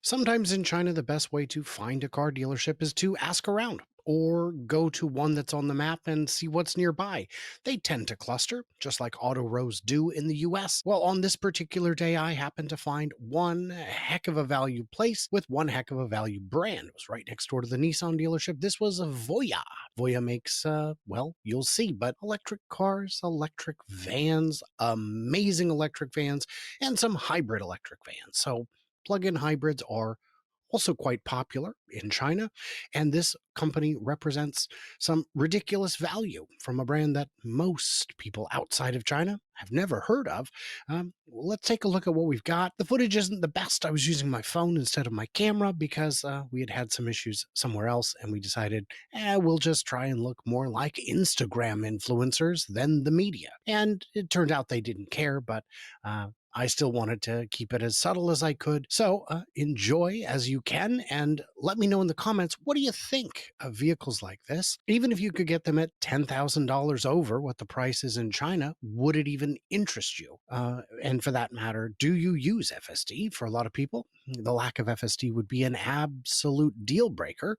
Sometimes in China, the best way to find a car dealership is to ask around or go to one that's on the map and see what's nearby. They tend to cluster, just like auto rows do in the US. Well, on this particular day, I happened to find one heck of a value place with one heck of a value brand. It was right next door to the Nissan dealership. This was a Voya. Voya makes, well, you'll see, but electric cars, electric vans, amazing electric vans, and some hybrid electric vans. So, plug-in hybrids are also quite popular in China, and this company represents some ridiculous value from a brand that most people outside of China have never heard of. Let's take a look at what we've got. The footage isn't the best. I was using my phone instead of my camera because we had some issues somewhere else, and we decided, we'll just try and look more like Instagram influencers than the media. And it turned out they didn't care, but I still wanted to keep it as subtle as I could. So enjoy as you can and let me know in the comments, what do you think of vehicles like this? Even if you could get them at $10,000 over what the price is in China, would it even interest you? And for that matter, do you use FSD? For a lot of people, the lack of FSD would be an absolute deal breaker.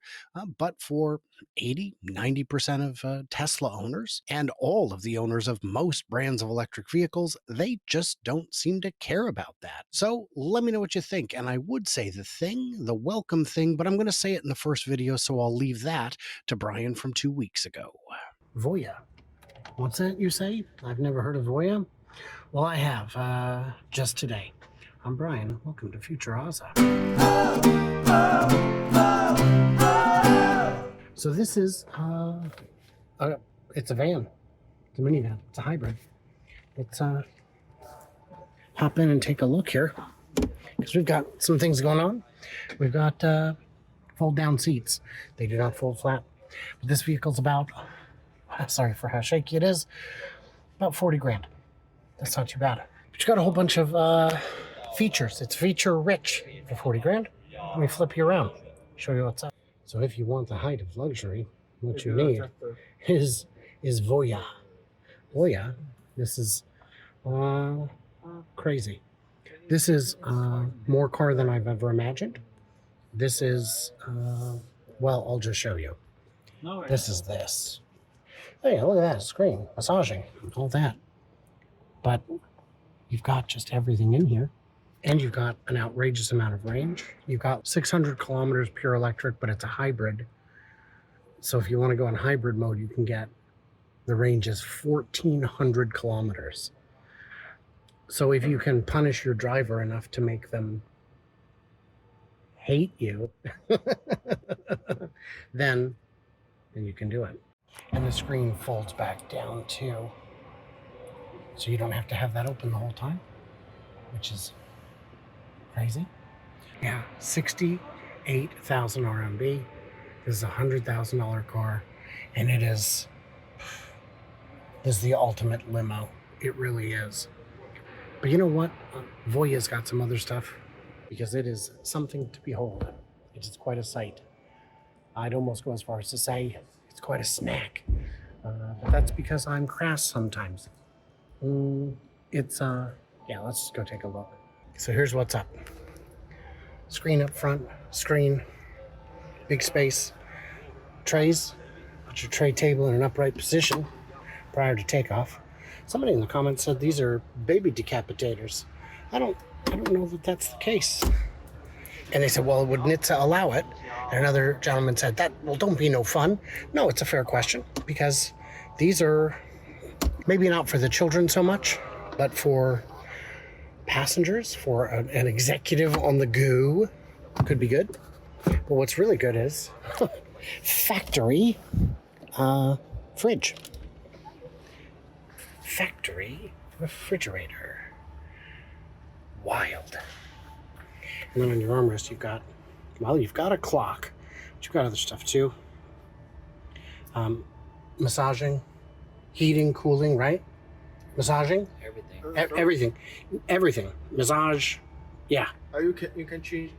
But for 80-90% of Tesla owners and all of the owners of most brands of electric vehicles, they just don't seem to care about that. So let me know what you think. And I would say the welcome thing, but I'm going to say it in the first video, so I'll leave that to Brian from 2 weeks ago. Voya. What's that you say? I've never heard of Voya. Well, I have, just today. I'm Brian. Welcome to Future Ozza. So this is, it's a van. It's a minivan. It's a hybrid. Let's hop in and take a look here because we've got some things going on. We've got fold down seats. They do not fold flat. But this vehicle's about, sorry for how shaky it is, about 40 grand. That's not too bad. But you got a whole bunch of features. It's feature rich for 40 grand. Let me flip you around, show you what's up. So if you want the height of luxury, what you need is Voya. Voya, this is crazy. This is more car than I've ever imagined. This is, well, I'll just show you. This is this. Hey, look at that screen, massaging, all that. But you've got just everything in here. And you've got an outrageous amount of range. You've got 600 kilometers pure electric, but it's a hybrid. So if you want to go in hybrid mode, you can get, the range is 1,400 kilometers. So if you can punish your driver enough to make them hate you, then you can do it. And the screen folds back down too. So you don't have to have that open the whole time, which is crazy. Yeah, 68,000 RMB. This is a $100,000 car, and this is the ultimate limo. It really is. But you know what? Voya's got some other stuff, because it is something to behold. It is quite a sight. I'd almost go as far as to say it's quite a snack. But that's because I'm crass sometimes. Yeah, let's just go take a look. So here's what's up. Screen up front, screen, big space, trays. Put your tray table in an upright position prior to takeoff. Somebody in the comments said these are baby decapitators. I don't know that that's the case. And they said, well, would NHTSA allow it? And another gentleman said, don't be no fun. No, it's a fair question, because these are maybe not for the children so much, but for passengers, for an executive on the go, could be good. But what's really good is factory fridge. Factory refrigerator. Wild. And then on your armrest, you've got a clock, but you've got other stuff too. Massaging, heating, cooling, right? Massaging? Everything. Massage, yeah. You can change,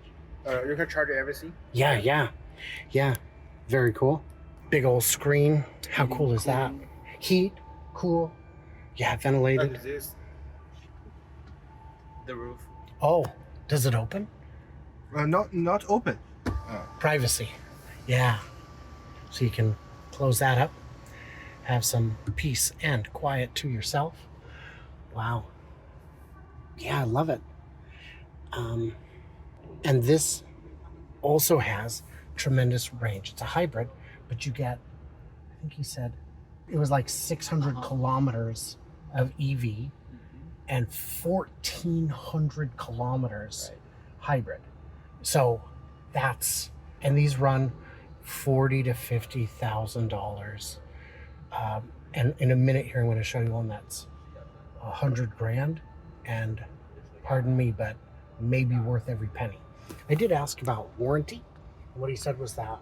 you can charge everything? Yeah. Very cool. Big old screen. How cool is that? Heat, cool. Yeah, ventilated. This, the roof. Oh, does it open? Not open. Privacy. Yeah. So you can close that up, have some peace and quiet to yourself. Wow. Yeah, I love it. And this also has tremendous range. It's a hybrid, but you get, I think he said, it was like 600 kilometers of EV and 1,400 kilometers hybrid. So that's, and these run $40,000 to $50,000. And in a minute here, I'm going to show you one that's 100 grand, and pardon me, but maybe worth every penny. I did ask about warranty. What he said was that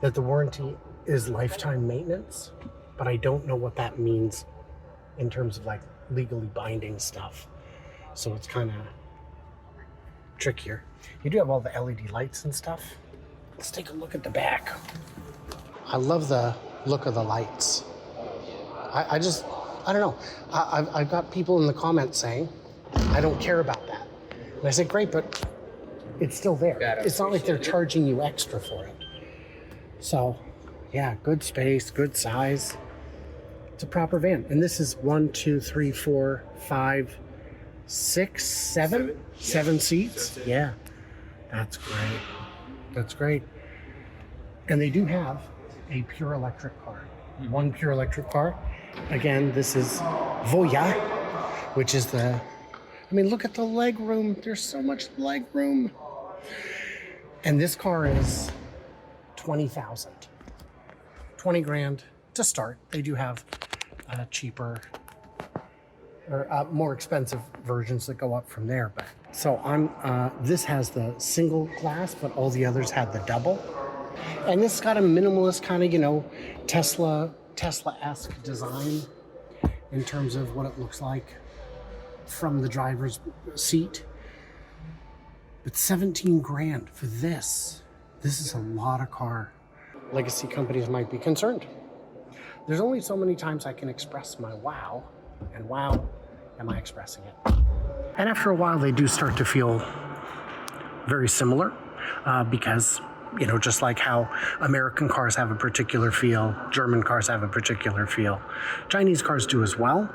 the warranty is lifetime maintenance, but I don't know what that means in terms of like legally binding stuff. So it's kind of trickier. You do have all the LED lights and stuff. Let's take a look at the back. I love the look of the lights. I don't know. I've got people in the comments saying, I don't care about that. And I said, great, but it's still there. It's not like they're charging you extra for it. So, yeah, good space, good size. It's a proper van. And this is 1, 2, 3, 4, 5, 6, 7? 7 seats? Yeah, that's great. That's great. And they do have a pure electric car. One pure electric car. Again, this is Voya, which is look at the leg room. There's so much leg room. And this car is 20,000. 20 grand to start. They do have cheaper or more expensive versions that go up from there. But so this has the single glass, but all the others had the double. And this has got a minimalist kind of, Tesla-esque design in terms of what it looks like from the driver's seat. But 17 grand for this. This is a lot of car. Legacy companies might be concerned. There's only so many times I can express my wow, and wow, am I expressing it? And after a while, they do start to feel very similar because, just like how American cars have a particular feel, German cars have a particular feel, Chinese cars do as well.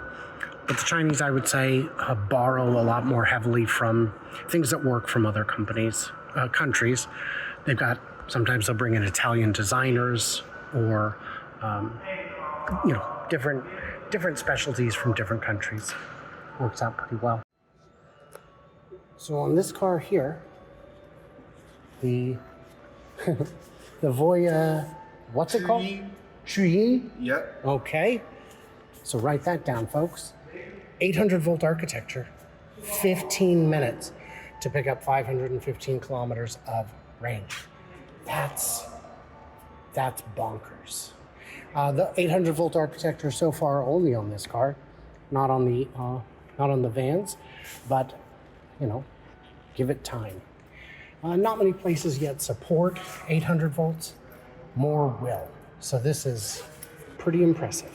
But the Chinese, I would say, borrow a lot more heavily from things that work from other countries. Sometimes they'll bring in Italian designers or, different specialties from different countries. Works out pretty well. So on this car here, the Voya, what's it called? Shuyi? Yep. Okay. So write that down, folks. 800 volt architecture, 15 minutes to pick up 515 kilometers of range. That's bonkers. The 800 volt architecture so far only on this car, not on the vans, but give it time. Not many places yet support 800 volts. More will. So this is pretty impressive.